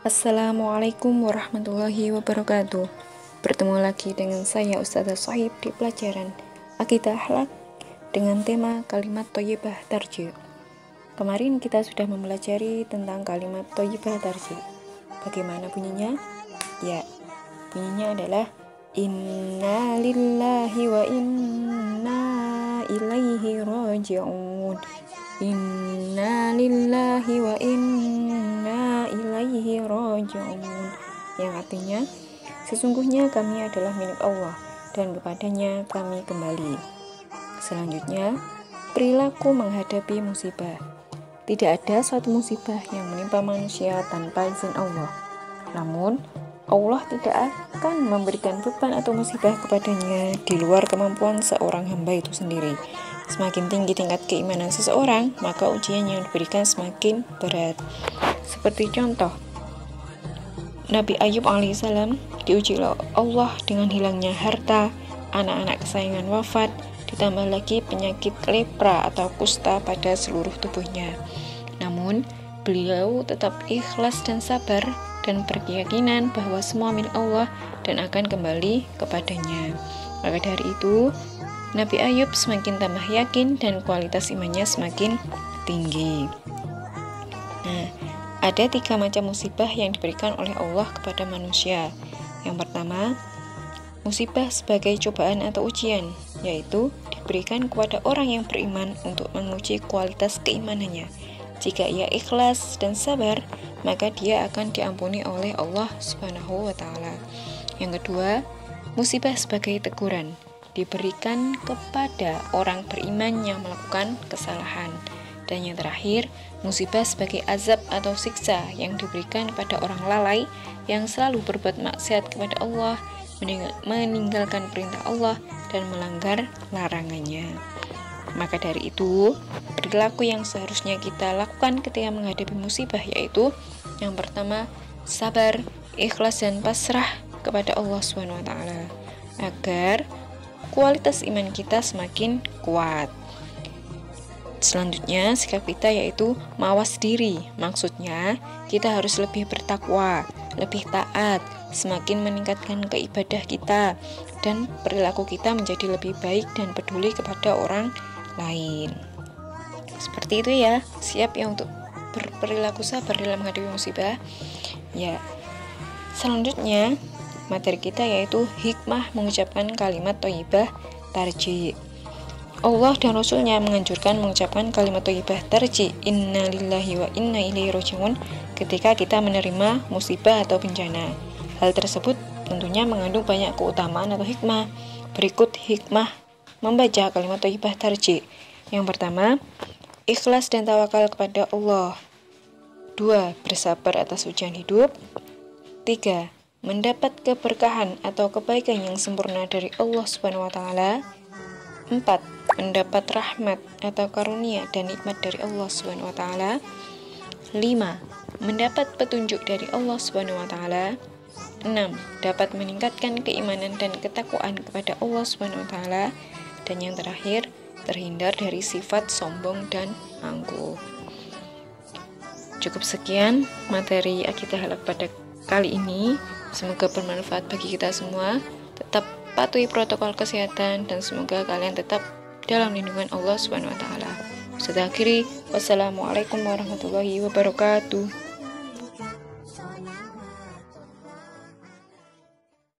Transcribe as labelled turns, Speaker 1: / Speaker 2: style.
Speaker 1: Assalamualaikum warahmatullahi wabarakatuh. Bertemu lagi dengan saya Ustazah Sohib di pelajaran Akidah Akhlak dengan tema kalimat thayyibah tarji'. Kemarin kita sudah mempelajari tentang kalimat thayyibah tarji'. Bagaimana bunyinya? Ya, bunyinya adalah inna lillahi wa inna ilaihi raji'un. Inna lillahi wa inna ilaihi raji'un, yang artinya sesungguhnya kami adalah milik Allah dan kepadanya kami kembali. Selanjutnya, perilaku menghadapi musibah. Tidak ada suatu musibah yang menimpa manusia tanpa izin Allah. Namun, Allah tidak akan memberikan beban atau musibah kepadanya di luar kemampuan seorang hamba itu sendiri. Semakin tinggi tingkat keimanan seseorang, maka ujian yang diberikan semakin berat. Seperti contoh, Nabi Ayub alaihissalam diuji oleh Allah dengan hilangnya harta, anak-anak kesayangan wafat, ditambah lagi penyakit lepra atau kusta pada seluruh tubuhnya. Namun, beliau tetap ikhlas dan sabar dan berkeyakinan bahwa semua milik Allah dan akan kembali kepadanya. Maka dari itu, Nabi Ayub semakin tambah yakin dan kualitas imannya semakin tinggi. Nah, ada 3 macam musibah yang diberikan oleh Allah kepada manusia. Yang pertama, musibah sebagai cobaan atau ujian, yaitu diberikan kepada orang yang beriman untuk menguji kualitas keimanannya. Jika ia ikhlas dan sabar, maka dia akan diampuni oleh Allah Subhanahu wa Ta'ala. Yang kedua, musibah sebagai teguran, diberikan kepada orang beriman yang melakukan kesalahan. Dan yang terakhir, musibah sebagai azab atau siksa yang diberikan kepada orang lalai yang selalu berbuat maksiat kepada Allah, meninggalkan perintah Allah, dan melanggar larangannya. Maka dari itu, perilaku yang seharusnya kita lakukan ketika menghadapi musibah yaitu yang pertama, sabar, ikhlas, dan pasrah kepada Allah SWT agar kualitas iman kita semakin kuat. Selanjutnya, sikap kita yaitu mawas diri. Maksudnya, kita harus lebih bertakwa, lebih taat, semakin meningkatkan keibadah kita, dan perilaku kita menjadi lebih baik dan peduli kepada orang lain. Seperti itu ya, siap ya untuk berperilaku sabar dalam menghadapi musibah. Ya, selanjutnya materi kita yaitu hikmah mengucapkan kalimat thayyibah tarji'. Allah dan Rasulnya menganjurkan mengucapkan kalimat thayyibah tarji' inna lillahi wa inna ilaihi raji'un ketika kita menerima musibah atau bencana. Hal tersebut tentunya mengandung banyak keutamaan atau hikmah. Berikut hikmah membaca kalimat thayyibah tarji'. Yang pertama, ikhlas dan tawakal kepada Allah. 2. Bersabar atas ujian hidup. 3. Mendapat keberkahan atau kebaikan yang sempurna dari Allah Subhanahu wa Ta'ala. 4. Mendapat rahmat atau karunia dan nikmat dari Allah Subhanahu wa Ta'ala. 5. Mendapat petunjuk dari Allah Subhanahu wa Ta'ala. 6. Dapat meningkatkan keimanan dan ketakwaan kepada Allah Subhanahu wa Ta'ala. Dan yang terakhir, terhindar dari sifat sombong dan angkuh. Cukup sekian materi Akidah Akhlak pada kali ini. Semoga bermanfaat bagi kita semua. Tetap patuhi protokol kesehatan dan semoga kalian tetap dalam lindungan Allah Subhanahu wa Ta'ala. Saya akhiri, wassalamualaikum warahmatullahi wabarakatuh.